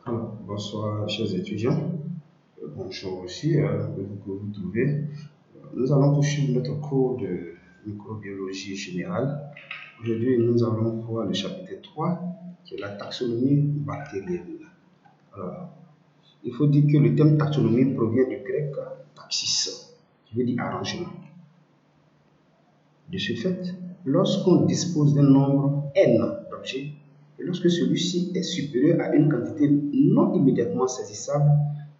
Alors, bonsoir, chers étudiants. Bonjour aussi, que vous trouvez. Nous allons poursuivre notre cours de microbiologie générale. Aujourd'hui, nous allons voir le chapitre 3, qui est la taxonomie bactérienne. Alors, il faut dire que le terme taxonomie provient du grec taxis, qui veut dire arrangement. De ce fait, lorsqu'on dispose d'un nombre n d'objets, et lorsque celui-ci est supérieur à une quantité non immédiatement saisissable,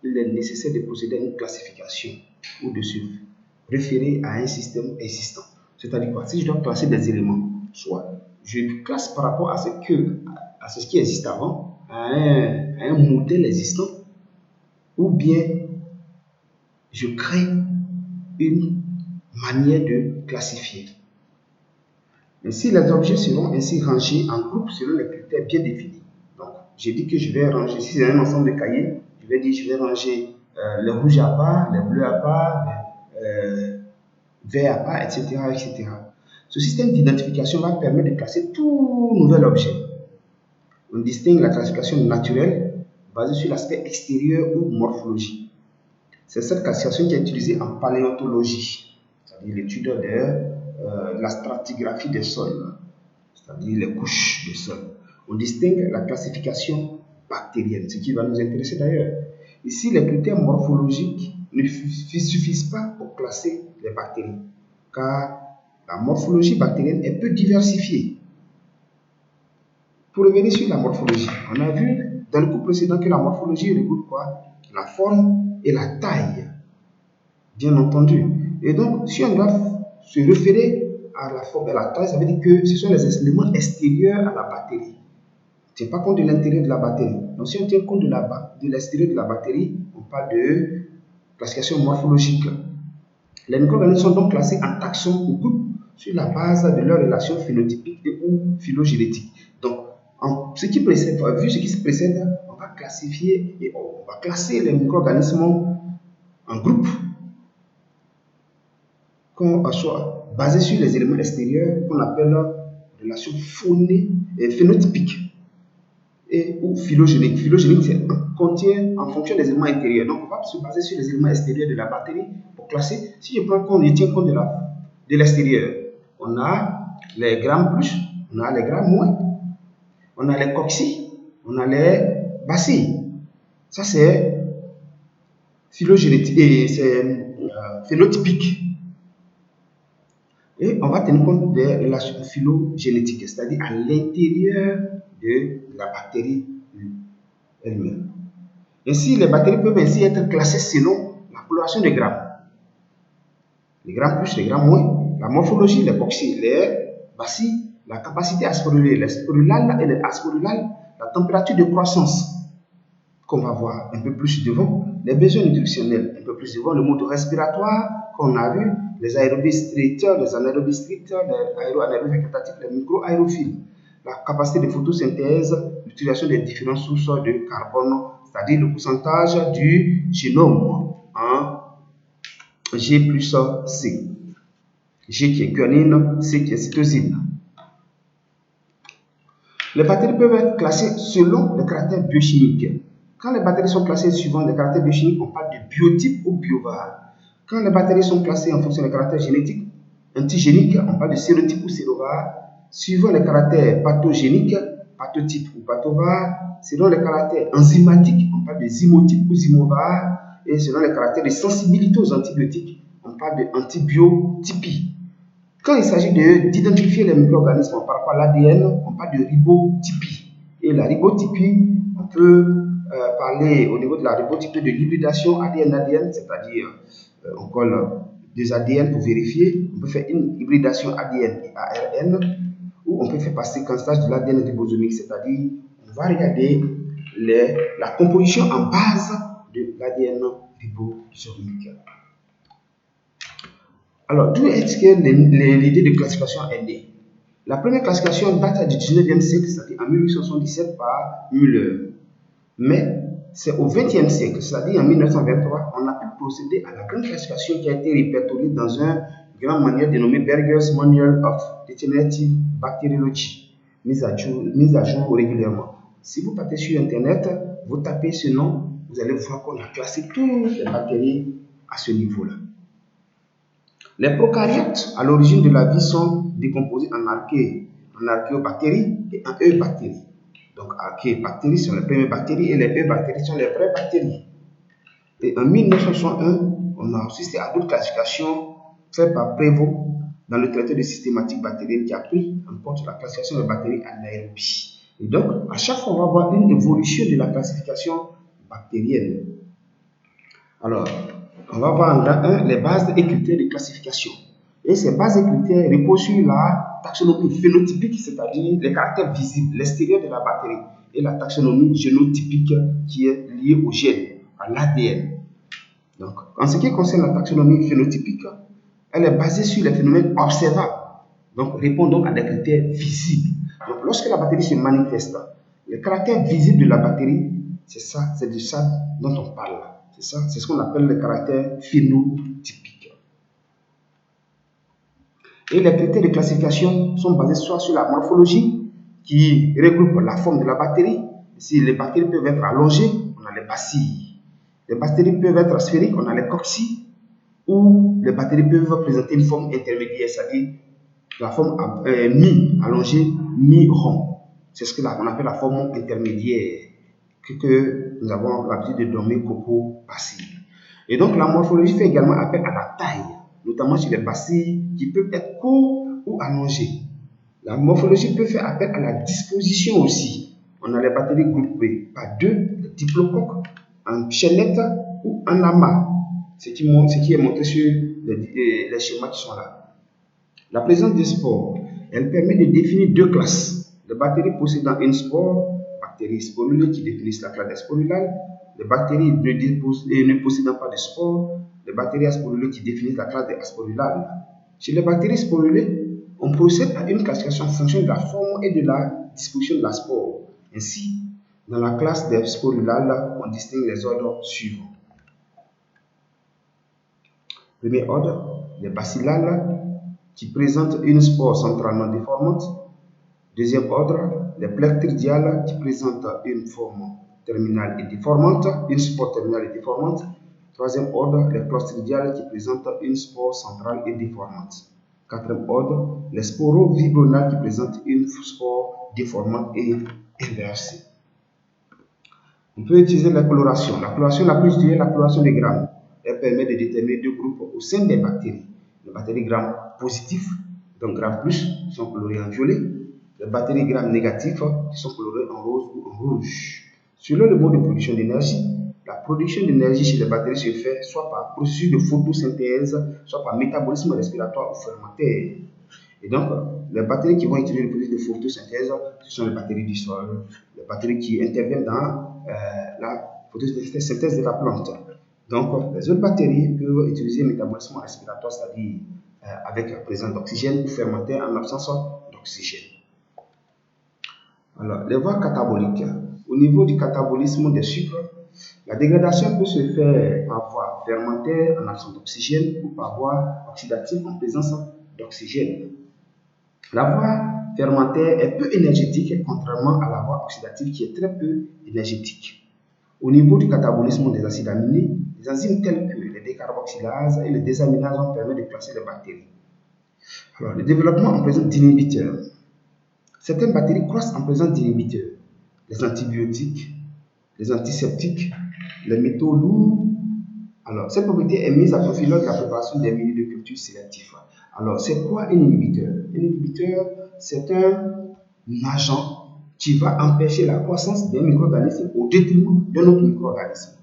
il est nécessaire de procéder à une classification ou de se référer à un système existant. C'est-à-dire quoi? Si je dois classer des éléments, soit je classe par rapport à ce qui existe avant, à un modèle existant, ou bien je crée une manière de classifier. Ainsi, les objets seront ainsi rangés en groupes selon les critères bien définis. Donc, j'ai dit que je vais ranger, si c'est un ensemble de cahiers, je vais dire que je vais ranger les rouges à part, les bleus à part, les verts à part, etc., etc. Ce système d'identification va permettre de classer tout nouvel objet. On distingue la classification naturelle basée sur l'aspect extérieur ou morphologie. C'est cette classification qui est utilisée en paléontologie, c'est-à-dire l'étude de la stratigraphie des sols, c'est-à-dire les couches de sol. On distingue la classification bactérienne, ce qui va nous intéresser d'ailleurs. Ici, les critères morphologiques ne suffisent pas pour classer les bactéries, car la morphologie bactérienne est peu diversifiée. Pour revenir sur la morphologie, on a vu dans le cours précédent que la morphologie regroupe quoi? La forme et la taille, bien entendu. Et donc, si on doit se référer à la forme et à la taille, ça veut dire que ce sont les éléments extérieurs à la bactérie. On ne tient pas compte de l'intérieur de la bactérie. Donc, si on tient compte de l'extérieur de la bactérie, on parle de classification morphologique. Les micro-organismes sont donc classés en taxons ou groupes sur la base de leurs relations phénotypiques ou phylogénétiques. Donc, ce qui précède, vu ce qui se précède, on va classifier et on va classer les micro-organismes en groupes soit basés sur les éléments extérieurs qu'on appelle relations phénotypiques ou phylogéniques. Phylogénique, c'est contient en fonction des éléments intérieurs. Donc, on va se baser sur les éléments extérieurs de la bactérie pour classer. Si je prends compte, je tiens compte de l'extérieur, on a les grammes plus, on a les grammes moins, on a les cocci, on a les bacilles. Ça, c'est phylogénétique et c'est phénotypique. Et on va tenir compte des relations phylogénétiques, c'est-à-dire à l'intérieur de la bactérie elle-même. Ainsi, les bactéries peuvent ainsi être classées selon la coloration des grammes. Les grammes plus, les grammes moins, la morphologie, les cocci, les bacilles, la capacité à sporuler, les sporulales et les asporulales, la température de croissance qu'on va voir un peu plus devant, les besoins nutritionnels un peu plus devant, le mode respiratoire qu'on a vu, les aérobies strictes, les anaérobies strictes, les aéro-anaérobies végétatifs, les micro-aérophiles, la capacité de photosynthèse, l'utilisation des différentes sources de carbone, c'est-à-dire le pourcentage du génome en G plus C. G qui est guanine, C qui est cytosine. Les bactéries peuvent être classées selon le caractère biochimique. Quand les bactéries sont classées suivant les caractères biochimiques, on parle de biotype ou biovar. Quand les bactéries sont classées en fonction des caractères génétiques, antigéniques, on parle de sérotype ou sérovar. Suivant les caractères pathogéniques, pathotype ou pathovar. Selon les caractères enzymatiques, on parle de zymotype ou zymovar. Et selon les caractères de sensibilité aux antibiotiques, on parle de antibiotypie. Quand il s'agit d'identifier les micro-organismes par rapport à l'ADN, on parle de ribotypie. Et la ribotypie, on peut parler au niveau de la ribotypie de l'hybridation ADN-ADN, c'est-à-dire on colle des ADN pour vérifier. On peut faire une hybridation ADN et ARN, ou on peut faire par séquençage de l'ADN ribosomique, c'est-à-dire on va regarder la composition en base de l'ADN ribosomique. Alors, d'où est-ce que l'idée de classification est née? La première classification date du 19e siècle, c'est-à-dire en 1877 par Müller. Mais c'est au 20e siècle, c'est-à-dire en 1923, on a pu procéder à la grande classification qui a été répertoriée dans un grand manuel dénommé Berger's Manual of Degenerative Bacteriology, mise à jour régulièrement. Si vous partez sur Internet, vous tapez ce nom, vous allez voir qu'on a classé toutes les bactéries à ce niveau-là. Les prokaryotes, à l'origine de la vie, sont décomposés en archéobactéries et en eubactéries. Donc, archéobactéries sont les premières bactéries et les eubactéries sont les vraies bactéries. Et en 1961, on a assisté à d'autres classifications faites par Prévost dans le traité de systématique bactérienne qui a pris en compte la classification des bactéries anaérobies. Et donc, à chaque fois, on va voir une évolution de la classification bactérienne. Alors, on va voir en grand 1 les bases et critères de classification. Et ces bases et critères reposent sur la taxonomie phénotypique, c'est-à-dire les caractères visibles, l'extérieur de la bactérie, et la taxonomie génotypique qui est liée au gène, à l'ADN. Donc, en ce qui concerne la taxonomie phénotypique, elle est basée sur les phénomènes observables, donc répond donc à des critères visibles. Donc, lorsque la bactérie se manifeste, les caractères visibles de la bactérie, c'est de ça dont on parle. C'est ce qu'on appelle les caractères phénotypiques. Et les critères de classification sont basés soit sur la morphologie, qui regroupe la forme de la bactérie. Si les bactéries peuvent être allongées, on a les bacilles. Les bactéries peuvent être sphériques, on a les cocci, ou les bactéries peuvent présenter une forme intermédiaire, c'est-à-dire la forme mi-allongée, mi-rond. C'est ce qu'on appelle la forme intermédiaire que nous avons l'habitude de nommer coco-bacille. Et donc la morphologie fait également appel à la taille, notamment chez les bacilles qui peuvent être courts ou allongés. La morphologie peut faire appel à la disposition aussi. On a les bactéries groupées par deux, les diplocoques, en chaînette ou en amas, ce qui est montré sur les schémas qui sont là. La présence des spores, elle permet de définir deux classes. Les bactéries possédant une spore, bactéries sporulées qui définissent la classe des sporulales, les bactéries ne possédant pas de spores, les bactéries asporulées qui définissent la classe des asporulales. Chez les bactéries sporulées, on procède à une classification en fonction de la forme et de la disposition de la spore. Ainsi, dans la classe des sporulales, on distingue les ordres suivants. Premier ordre, les bacillales qui présentent une spore centralement déformante. Deuxième ordre, les plectridiales qui présentent une forme terminale et déformante, une spore terminale et déformante. Troisième ordre, les clostridiales qui présentent une spore centrale et déformante. Quatrième ordre, les sporovibronales qui présentent une spore déformante et inversée. On peut utiliser la coloration. La coloration la plus utilisée est la coloration des grammes. Elle permet de déterminer deux groupes au sein des bactéries. Les bactéries gram positifs, donc gram plus, sont colorées en violet. Les bactéries gram négatifs qui sont colorées en rose ou en rouge. Selon le mode de production d'énergie, la production d'énergie chez les bactéries se fait soit par processus de photosynthèse, soit par métabolisme respiratoire ou fermentaire. Et donc, les bactéries qui vont utiliser le processus de photosynthèse, ce sont les bactéries du sol, les bactéries qui interviennent dans la photosynthèse de la plante. Donc, les autres bactéries peuvent utiliser le métabolisme respiratoire, c'est-à-dire avec la présence d'oxygène ou fermentaire en absence d'oxygène. Alors, les voies cataboliques. Au niveau du catabolisme des sucres, la dégradation peut se faire par voie fermentaire en absence d'oxygène ou par voie oxydative en présence d'oxygène. La voie fermentaire est peu énergétique, contrairement à la voie oxydative qui est très peu énergétique. Au niveau du catabolisme des acides aminés, les enzymes telles que les décarboxylases et les désaminases vont permettre de classer les bactéries. Alors, le développement en présence d'inhibiteurs. Certaines bactéries croissent en présence d'inhibiteurs. Les antibiotiques, les antiseptiques, les métaux lourds. Alors, cette propriété est mise à profit lors de la préparation des milieux de culture sélectifs. Alors, c'est quoi un inhibiteur? Un inhibiteur, c'est un agent qui va empêcher la croissance d'un micro-organisme au détriment d'un autre micro-organisme.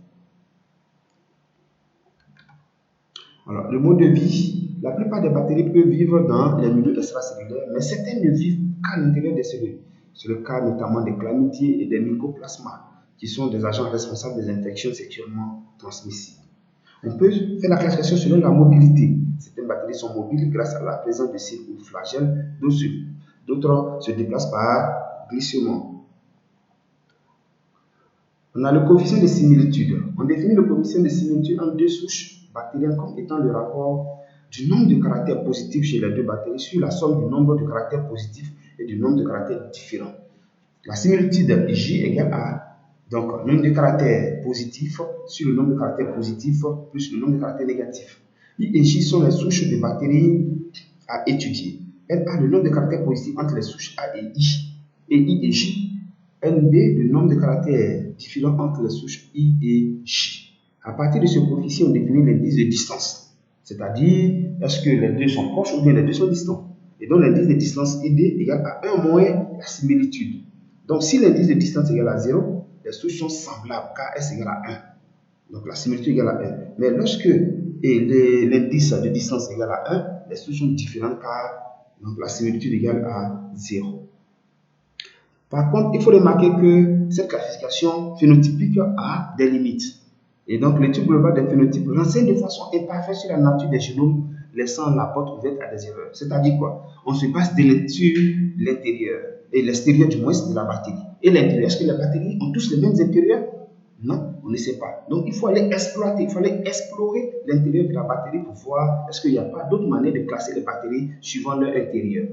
Alors, le mode de vie, la plupart des bactéries peuvent vivre dans les milieux extracellulaires, mais certaines ne vivent qu'à l'intérieur des cellules. C'est le cas notamment des chlamydiés et des mycoplasmas, qui sont des agents responsables des infections sexuellement transmissibles. On peut faire la classification selon la mobilité. Certaines bactéries sont mobiles grâce à la présence de cils ou flagelles, d'autres se déplacent par glissement. On a le coefficient de similitude. On définit le coefficient de similitude en deux souches bactériennes comme étant le rapport du nombre de caractères positifs chez les deux bactéries sur la somme du nombre de caractères positifs et du nombre de caractères différents. La similitude J égale à, donc, le nombre de caractères positifs sur le nombre de caractères positifs plus le nombre de caractères négatifs. I et J sont les souches de bactéries à étudier. Elle a le nombre de caractères positifs entre les souches A et I et J. NB, le nombre de caractères différents entre les souches I et J. À partir de ce coefficient, on définit l'indice de distance. C'est-à-dire, est-ce que les deux sont proches ou bien les deux sont distants. Et donc, l'indice de distance ID égale à 1 moins la similitude. Donc, si l'indice de distance égale à 0, les souches sont semblables car S égale à 1. Donc, la similitude égale à 1. Mais lorsque l'indice de distance égale à 1, les souches sont différentes car donc, la similitude égale à 0. Par contre, il faut remarquer que cette classification phénotypique a des limites. Et donc, l'étude globale des phénotypes renseigne de façon imparfaite sur la nature des génomes, laissant la porte ouverte à des erreurs. C'est-à-dire quoi? On se base sur l'intérieur, et l'extérieur du moins de la bactérie. Et l'intérieur, est-ce que les bactéries ont tous les mêmes intérieurs? Non, on ne sait pas. Donc, il faut aller exploiter, il faut aller explorer l'intérieur de la bactérie pour voir est-ce qu'il n'y a pas d'autre manière de classer les bactéries suivant leur intérieur.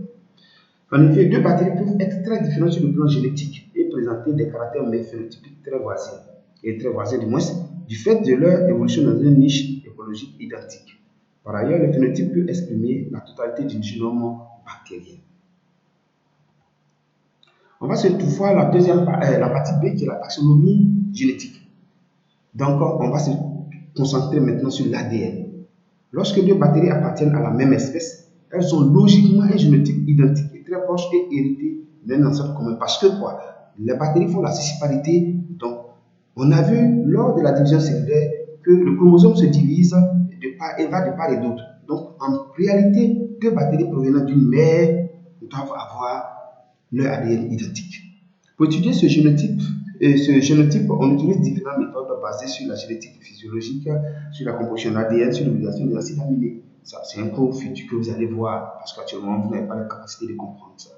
En effet, deux bactéries peuvent être très différentes sur le plan génétique et présenter des caractères phénotypiques très voisins, et très voisins du moins, du fait de leur évolution dans une niche écologique identique. Par ailleurs, le phénotype peut exprimer la totalité du génome bactérien. On va se voir la partie B qui est la taxonomie génétique. Donc, on va se concentrer maintenant sur l'ADN. Lorsque deux bactéries appartiennent à la même espèce, elles ont logiquement un génotype identique et très proche et hérité d'un ancêtre commun. Parce que quoi? Les bactéries font la sexualité. Donc, on a vu lors de la division cellulaire que le chromosome se divise et va de part et d'autre. Donc, en réalité, deux bactéries provenant d'une mère doivent avoir leur ADN identique. Pour étudier ce génotype, on utilise différentes méthodes basées sur la génétique physiologique, sur la composition de l'ADN, sur l'utilisation des acides aminés. Ça, c'est un cours futur que vous allez voir parce qu'actuellement, vous n'avez pas la capacité de comprendre ça.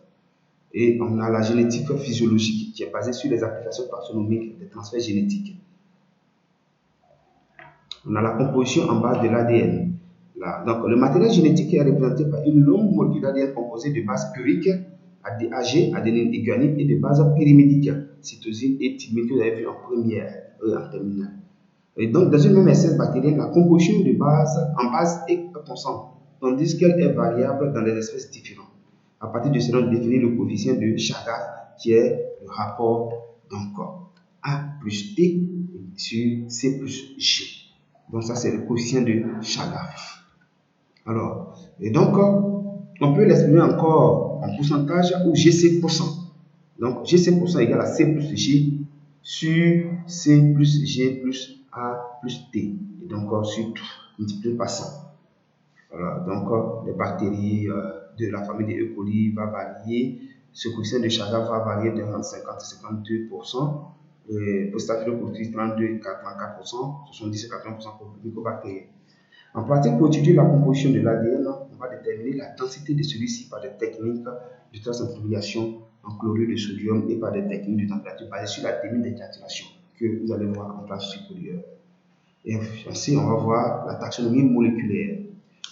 Et on a la génétique physiologique qui est basée sur les applications taxonomiques des transferts génétiques. On a la composition en base de l'ADN. Donc, le matériel génétique est représenté par une longue molécule d'ADN composée de bases puriques, AG, adénine et guanine, et de bases pyrimédiques, cytosine et thymine, que vous avez vu en première, en terminale. Et donc, dans une même espèce bactérienne, la composition en base est constante, tandis qu'elle est variable dans les espèces différentes. À partir de cela, on définit le coefficient de Chagas, qui est le rapport A plus T sur C plus G. Donc, ça, c'est le coefficient de Chagas. Alors, et donc, on peut l'exprimer encore en pourcentage ou GC%. Donc, GC% égale à C plus G sur C plus G plus A plus T. Et donc, sur tout, multiplié par 100. Voilà, donc, les bactéries de la famille des E. coli va varier. Ce coefficient de Chagas va varier de 50 à 52%. Pour Staphylococcus, 32 à 84%, 70 à 80% pour mycobactéries. En pratique, pour étudier la composition de l'ADN, on va déterminer la densité de celui-ci par des techniques de transcentrifugation en chlorure de sodium et par des techniques de température basées sur la technique d'éncapsulation que vous allez voir en classe supérieure. Et ainsi, on va voir la taxonomie moléculaire.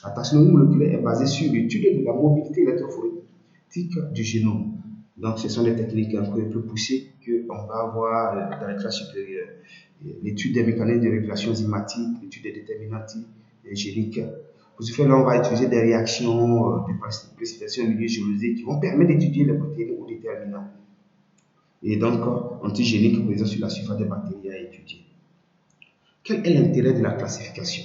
La taxonomie moléculaire est basée sur l'étude de la mobilité électrophorétique du génome. Donc, ce sont des techniques un peu plus poussées qu'on va avoir dans les classes supérieures. L'étude des mécanismes de régulation enzymatique, l'étude des déterminants géniques. Pour ce faire, là, on va utiliser des réactions de précipitation au milieu géologique qui vont permettre d'étudier les protéines ou déterminants. Et donc, antigéniques présents sur la surface des bactéries à étudier. Quel est l'intérêt de la classification?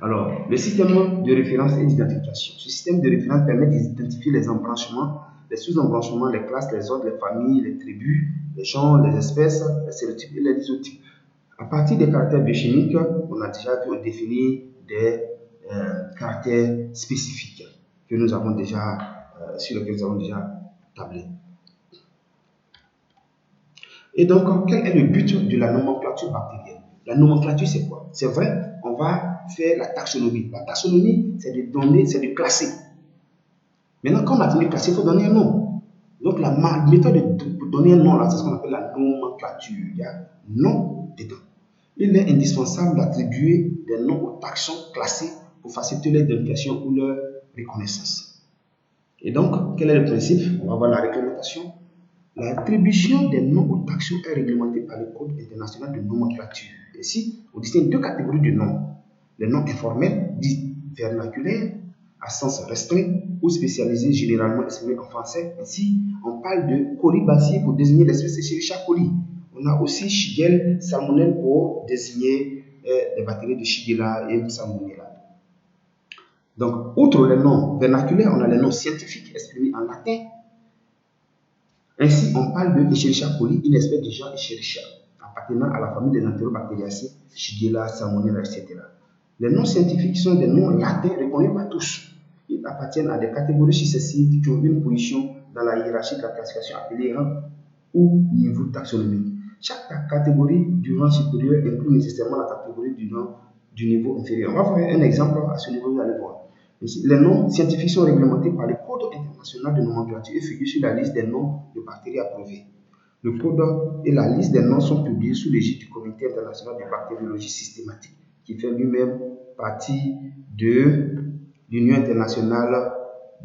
Alors, le système de référence et d'identification. Ce système de référence permet d'identifier les embranchements, les sous-embranchements, les classes, les ordres, les familles, les tribus, les genres, les espèces, les sérotypes et les isotypes. À partir des caractères biochimiques, on a déjà vu, on définit des caractères spécifiques que nous avons déjà, sur lesquels nous avons déjà tablé. Et donc, quel est le but de la nomenclature bactérienne? La nomenclature, c'est quoi? C'est vrai, on va faire la taxonomie. La taxonomie, c'est de donner, c'est de classer. Maintenant, quand on a fini de classer, il faut donner un nom. Donc, la méthode de donner un nom, là, c'est ce qu'on appelle la nomenclature. Il y a nom dedans. Il est indispensable d'attribuer des noms aux taxons classés pour faciliter leur identification ou leur reconnaissance. Et donc, quel est le principe? On va voir la réglementation. L'attribution des noms aux taxons est réglementée par le Code international de nomenclature. Ici, on distingue deux catégories de noms. Les noms informels, dits vernaculaires, à sens restreint ou spécialisés, généralement exprimés en français. Ainsi, on parle de colibacées pour désigner l'espèce Escherichia coli. On a aussi Shigella salmonelle pour désigner les bactéries de Shigella et Salmonella. Donc, outre les noms vernaculaires, on a les noms scientifiques exprimés en latin. Ainsi, on parle de Escherichia coli, une espèce du genre Escherichia, appartenant à la famille des Enterobacteriaceae, Shigella, Salmonella, etc. Les noms scientifiques sont des noms latins reconnus par tous. Ils appartiennent à des catégories successives qui ont une position dans la hiérarchie de la classification appelée rang ou niveau taxonomique. Chaque catégorie du rang supérieur inclut nécessairement la catégorie du niveau inférieur. On va faire un exemple à ce niveau, vous allez voir. Les noms scientifiques sont réglementés par le Code international de nomenclature et figurent sur la liste des noms de bactéries approuvées. Le code et la liste des noms sont publiés sous l'égide du Comité international de bactériologie systématique, qui fait lui-même partie de l'Union internationale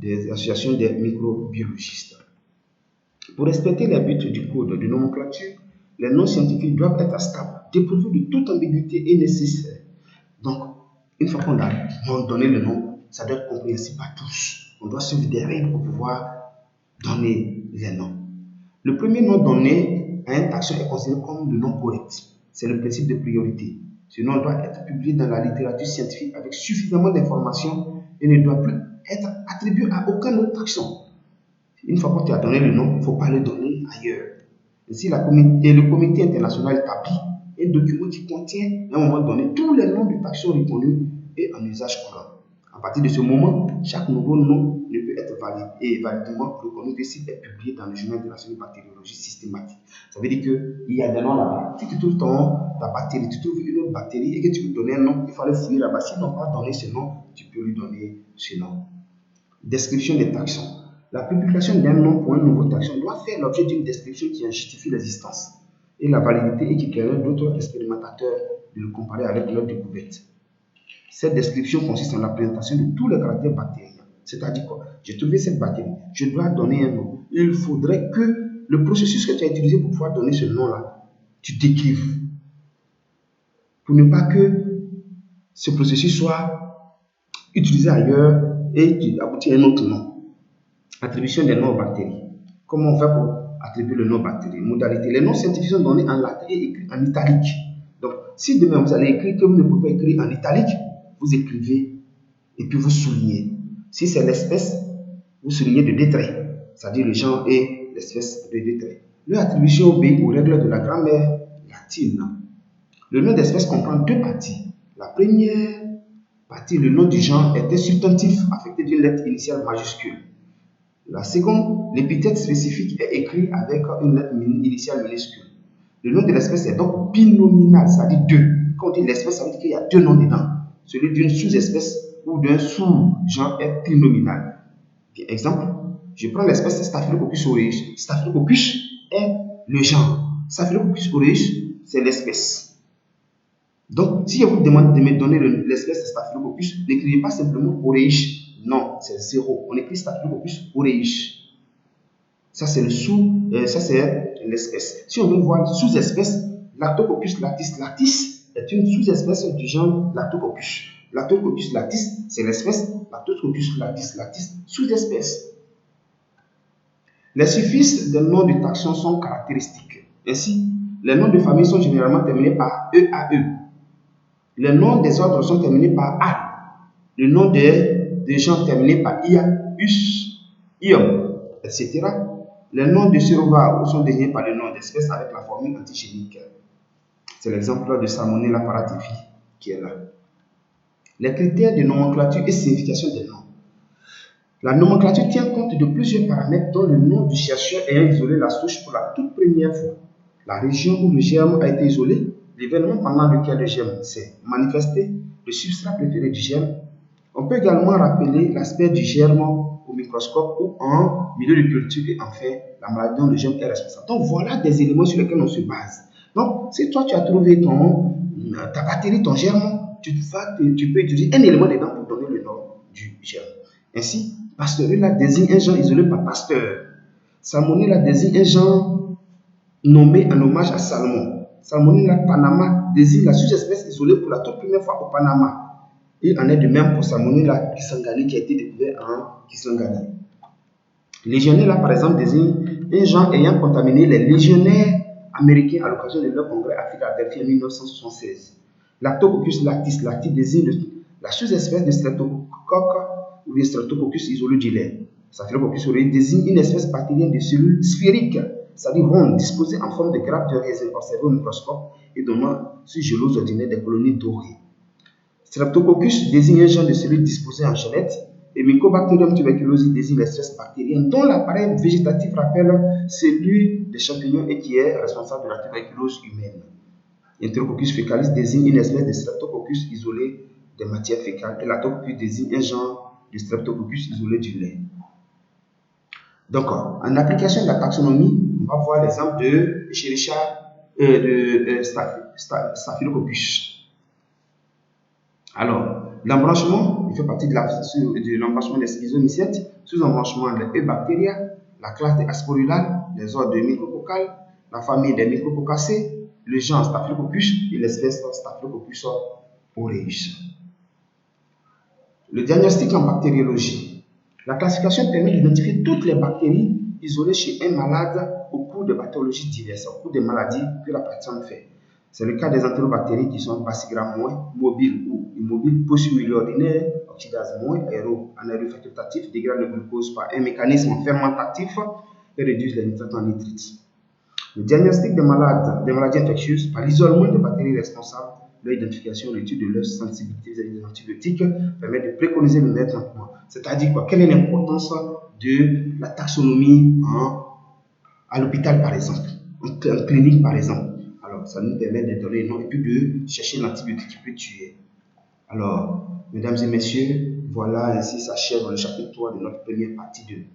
des associations des microbiologistes. Pour respecter les buts du code de nomenclature, les noms scientifiques doivent être stables, dépourvus de toute ambiguïté et nécessaire. Donc, une fois qu'on a donné le nom, ça doit être compréhensible par tous. On doit suivre des règles pour pouvoir donner les noms. Le premier nom donné à un taxon est considéré comme le nom correct. C'est le principe de priorité. Ce nom doit être publié dans la littérature scientifique avec suffisamment d'informations et ne doit plus être attribué à aucun autre taxon. Une fois qu'on t'a donné le nom, il ne faut pas le donner ailleurs. Ainsi, le comité international établit un document qui contient, à un moment donné, tous les noms de taxons reconnus et en usage courant. À partir de ce moment, chaque nouveau nom ne peut être valide et validement reconnu que s'il est publié dans le journal international de bactériologie systématique. Ça veut dire qu'il y a des noms là-bas. Si tu trouves ta bactérie, tu trouves une autre bactérie et que tu veux donner un nom, il faut aller fouiller là-bas. S'ils n'ont pas donné ce nom, tu peux lui donner ce nom. Description des taxons. La publication d'un nom pour un nouveau taxon doit faire l'objet d'une description qui en justifie l'existence et la validité et qui permet d'autres expérimentateurs de le comparer avec leur découverte. Cette description consiste en la présentation de tous les caractères bactériens. C'est-à-dire quoi? J'ai trouvé cette bactérie, je dois donner un nom. Il faudrait que le processus que tu as utilisé pour pouvoir donner ce nom-là, tu décrives. Pour ne pas que ce processus soit utilisé ailleurs et qu'il aboutit à un autre nom. Attribution des noms aux bactéries. Comment on fait pour attribuer le nom aux bactéries? Modalité. Les noms scientifiques sont donnés en latin et écrits en italique. Donc, si demain vous allez écrire que vous ne pouvez pas écrire en italique, vous écrivez et puis vous soulignez. Si c'est l'espèce, vous soulignez de deux traits, c'est-à-dire le genre et l'espèce de deux traits. Leur attribution obéit aux règles de la grammaire latine. Le nom d'espèce comprend deux parties. La première partie, le nom du genre, est un substantif affecté d'une lettre initiale majuscule. La seconde, l'épithète spécifique est écrit avec une lettre initiale minuscule. Le nom de l'espèce est donc binominal, c'est-à-dire deux. Quand on dit l'espèce, ça veut dire qu'il y a deux noms dedans. Celui d'une sous-espèce ou d'un sous-genre est trinominal. Exemple, je prends l'espèce Staphylococcus aureus. Staphylococcus est le genre. Staphylococcus aureus, c'est l'espèce. Donc, si je vous demande de me donner l'espèce Staphylococcus, n'écrivez pas simplement aureus. Non, c'est zéro. On écrit Staphylococcus aureus. Ça, c'est ça c'est l'espèce. Si on veut voir sous-espèce, Lactococcus latis latis est une sous-espèce du genre Lactococcus. Lactococcus latis, c'est l'espèce. Lactococcus latis latis, sous-espèce. Les suffixes des noms de taxons sont caractéristiques. Ainsi, les noms de famille sont généralement terminés par EAE. Les noms des ordres sont terminés par A. Le nom des gens terminés par IA, US, IOM, etc. Les noms de sérovares sont désignés par le nom d'espèce avec la formule antigénique. C'est l'exemple de Salmonella paratifi qui est là. Les critères de nomenclature et signification des noms. La nomenclature tient compte de plusieurs paramètres dont le nom du chercheur ayant isolé la souche pour la toute première fois, la région où le germe a été isolé, l'événement pendant lequel le germe s'est manifesté, le substrat préféré du germe. On peut également rappeler l'aspect du germe au microscope ou en milieu de culture et enfin la maladie dont le germe est responsable. Donc voilà des éléments sur lesquels on se base. Donc si toi tu as trouvé ta bactérie, ton germe, tu peux utiliser un élément dedans pour donner le nom du germe. Ainsi, Pasteur là désigne un genre isolé par Pasteur. Salmonella désigne un genre nommé en hommage à Salmon. Salmonella panama désigne la sous-espèce isolée pour la toute première fois au Panama. Il en est de même pour Salmonella kisangani qui a été découvert en Kisangani. Legionella, par exemple, désigne un genre ayant contaminé les légionnaires américains à l'occasion de leur congrès à Philadelphie en 1976. Lactococcus lactis désigne la sous-espèce de Streptococcus ou de Streptococcus isolé du lait. Staphylococcus aureus désigne une espèce bactérienne de cellules sphériques, c'est-à-dire rondes, disposées en forme de grappes de raisin observées au microscope et donnant sur gelose ordinaire des colonies dorées. Streptococcus désigne un genre de cellules disposées en chaînette et Mycobacterium tuberculosis désigne l'espèce bactérienne dont l'appareil végétatif rappelle celui des champignons et qui est responsable de la tuberculose humaine. Enterococcus fecalis désigne une espèce de Streptococcus isolé des matières fécales et Lactococcus désigne un genre de Streptococcus isolé du lait. Donc, en application de la taxonomie, on va voir l'exemple de Escherichia Staphylococcus. Alors, l'embranchement, il fait partie de l'embranchement des schizomycètes, sous-embranchement des Eubacteria, la classe des Asporulae, les ordres de Micrococcales, la famille des Micrococcacées, le genre Staphylococcus et l'espèce Staphylococcus aureus. Le diagnostic en bactériologie. La classification permet d'identifier toutes les bactéries isolées chez un malade au cours de pathologies diverses, au cours des maladies que la personne fait. C'est le cas des entérobactéries qui sont Bacillus moins mobiles ou immobiles, post-miliordinaires, oxydase moins, anaérobes facultatifs, dégradent le glucose par un mécanisme fermentatif et réduisent les nitrates en nitrites. Le diagnostic des maladies infectieuses par l'isolement des bactéries responsables, leur identification, l'étude de leur sensibilité vis-à-vis des antibiotiques permet de préconiser le meilleur traitement. C'est-à-dire quoi? Quelle est l'importance de la taxonomie à l'hôpital par exemple, en clinique par exemple? Alors, ça nous permet de donner un nom et puis de chercher l'antibiotique qui peut tuer. Alors, mesdames et messieurs, voilà, ainsi s'achève le chapitre 3 de notre première partie du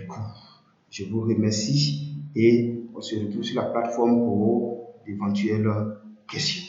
cours. Je vous remercie et on se retrouve sur la plateforme pour d'éventuelles questions.